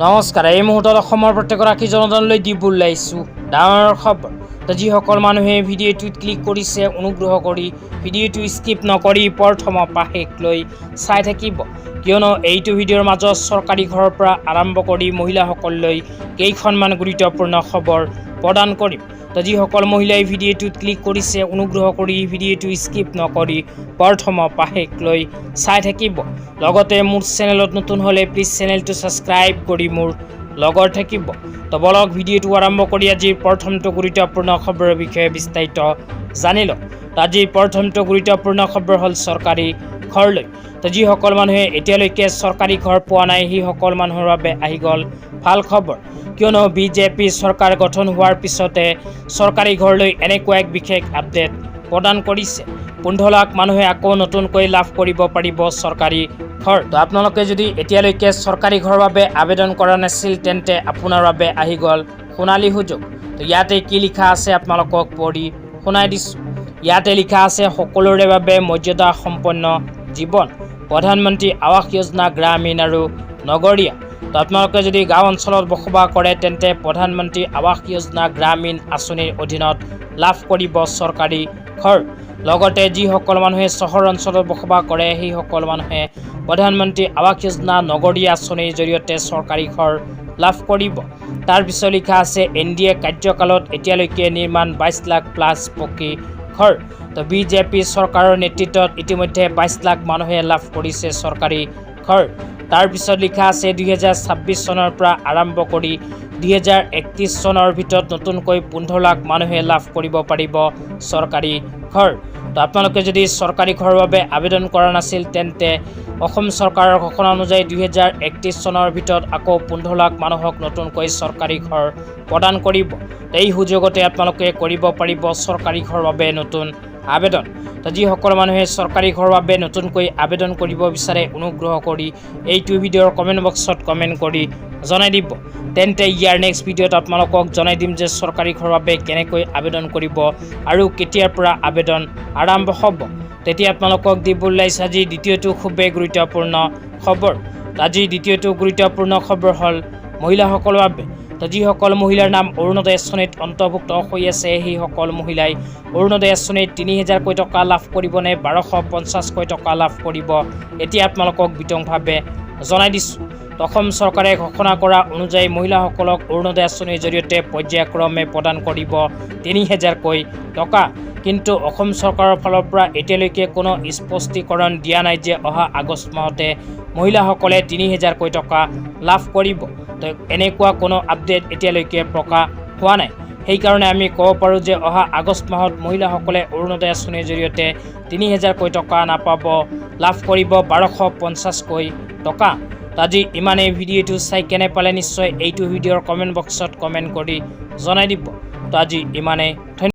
নমস্কাৰ। এই মুহূৰ্তত অসমৰ প্ৰত্যেকগৰাকী জনতালৈ দিব ওলাইছোঁ ডাঙৰ খবৰ। যিসকল মানুহে ভিডিঅ'টোত ক্লিক কৰিছে অনুগ্ৰহ কৰি ভিডিঅ'টো স্কিপ নকৰি প্ৰথমৰ পৰা শেষলৈ চাই থাকিব, কিয়নো এইটো ভিডিঅ'ৰ মাজত চৰকাৰী ঘৰৰ পৰা আৰম্ভ কৰি মহিলাসকললৈ কেইখনমান গুৰুত্বপূৰ্ণ খবৰ প্ৰদান কৰিম। যিসকল মহিলাই ভিডিঅ'টোত ক্লিক কৰিছে অনুগ্ৰহ কৰি ভিডিঅ'টো স্কিপ নকৰি প্ৰথমৰ পৰা শেষলৈ চাই থাকিব। লগতে মোৰ চেনেলত নতুন হ'লে প্লিজ চেনেলটো ছাবস্ক্ৰাইব কৰি মোৰ লগত থাকিব। বলক ভিডিঅ'টো আৰম্ভ কৰি আজিৰ প্ৰথমটো গুৰুত্বপূৰ্ণ খবৰৰ বিষয়ে বিস্তাৰিত জানি লওঁ। আজিৰ প্ৰথমটো গুৰুত্বপূৰ্ণ খবৰ হ'ল চৰকাৰী ঘৰলৈ। যিসকল মানুহে এতিয়ালৈকে চৰকাৰী ঘৰ পোৱা নাই সেইসকল মানুহৰ বাবে আহি গ'ল ভাল খবৰ, কিয়নো বিজেপি চৰকাৰ গঠন হোৱাৰ পিছতে চৰকাৰী ঘৰলৈ এনেকুৱা এক বিশেষ আপডেট প্ৰদান কৰিছে। 15 লাখ মানুহে আকৌ নতুনকৈ লাভ কৰিব পাৰিব চৰকাৰী ঘৰ। আপোনালোকে যদি এতিয়ালৈকে চৰকাৰী ঘৰৰ বাবে আবেদন কৰা নাছিল তেন্তে আপোনাৰ বাবে আহি গ'ল সোণালী সুযোগ। ইয়াতে কি লিখা আছে আপোনালোকক পঢ়ি শুনাই দিছোঁ। ইয়াতে লিখা আছে সকলোৰে বাবে মৰ্যাদা সম্পন্ন জীৱন, প্ৰধানমন্ত্ৰী আৱাস যোজনা গ্ৰামীণ আৰু নগৰীয়া। আপোনালোকে যদি গাঁও অঞ্চলত বসবাস কৰে তেন্তে প্ৰধানমন্ত্ৰী আৱাস যোজনা গ্ৰামীণ আঁচনিৰ অধীনত লাভ কৰিব চৰকাৰী ঘৰ। লগতে যিসকল মানুহে চহৰ অঞ্চলত বসবাস কৰে সেইসকল মানুহে প্ৰধানমন্ত্ৰী আৱাস যোজনা নগৰীয়া আঁচনিৰ জৰিয়তে চৰকাৰী ঘৰ লাভ কৰিব। তাৰপিছত লিখা আছে NDA কাৰ্যকালত এতিয়ালৈকে নিৰ্মাণ 22 লাখ প্লাছ পকী ঘৰ। বিজেপি চৰকাৰৰ নেতৃত্বত ইতিমধ্যে 22 লাখ মানুহে লাভ কৰিছে চৰকাৰী ঘৰ। তাৰপিছত লিখা আছে 2026 চনৰ পৰা আৰম্ভ কৰি 2031 চনৰ ভিতৰত নতুনকৈ 15 লাখ মানুহে লাভ কৰিব পাৰিব চৰকাৰী ঘৰ। আপোনালোকে যদি চৰকাৰী ঘৰৰ বাবে আবেদন কৰা নাছিল তেন্তে অসম চৰকাৰৰ ঘোষণা অনুযায়ী 2031 চনৰ ভিতৰত আকৌ 15 লাখ মানুহক নতুনকৈ চৰকাৰী ঘৰ প্ৰদান কৰিব। এই সুযোগতে আপোনালোকে কৰিব পাৰিব চৰকাৰী ঘৰৰ বাবে নতুন আবেদন। যিসকল মানুহে চৰকাৰী ঘৰৰ বাবে নতুনকৈ আবেদন কৰিব বিচাৰে অনুগ্ৰহ কৰি এইটো ভিডিঅ'ৰ কমেণ্ট বক্সত কমেণ্ট কৰি জনাই দিব। তেন্তে ইয়াৰ নেক্সট ভিডিঅ'ত আপোনালোকক জনাই দিম যে চৰকাৰী ঘৰৰ বাবে কেনেকৈ আবেদন কৰিব আৰু কেতিয়াৰ পৰা আবেদন আৰম্ভ হ'ব। তেতিয়া আপোনালোকক দিব ওলাইছে আজি দ্বিতীয়টো খুবেই গুৰুত্বপূৰ্ণ খবৰ। আজি দ্বিতীয়টো গুৰুত্বপূৰ্ণ খবৰ হ'ল মহিলাসকলৰ বাবে। যিসকল মহিলাৰ নাম অৰুণোদয় আঁচনিত অন্তৰ্ভুক্ত হৈ আছে সেইসকল মহিলাই অৰুণোদয় আঁচনিত 3000কৈ টকা লাভ কৰিবনে 1250কৈ টকা লাভ কৰিব, এতিয়া আপোনালোকক বিতংভাৱে জনাই দিছোঁ। অসম চৰকাৰে ঘোষণা কৰা অনুযায়ী মহিলাসকলক অৰুণোদয় আঁচনিৰ জৰিয়তে পৰ্যায়ক্ৰমে প্ৰদান কৰিব 3000কৈ টকা। কিন্তু অসম চৰকাৰৰ ফালৰ পৰা এতিয়ালৈকে কোনো স্পষ্টীকৰণ দিয়া নাই যে অহা আগষ্ট মাহতে মহিলাসকলে 3000কৈ টকা লাভ কৰিব। এনেকুৱা কোনো আপডেট এতিয়ালৈকে প্ৰকাশ হোৱা নাই। সেইকাৰণে আমি ক'ব পাৰোঁ যে অহা আগষ্ট মাহত মহিলাসকলে অৰুণোদয় আঁচনিৰ জৰিয়তে 3000কৈ টকা নাপাব, লাভ কৰিব 1250কৈ টকা। আজি ইমানেই। ভিডিঅ'টো চাই কেনে পালে নিশ্চয় এইটো ভিডিঅ'ৰ কমেণ্ট বক্সত কমেণ্ট কৰি জনাই দিব। আজি ইমানেই।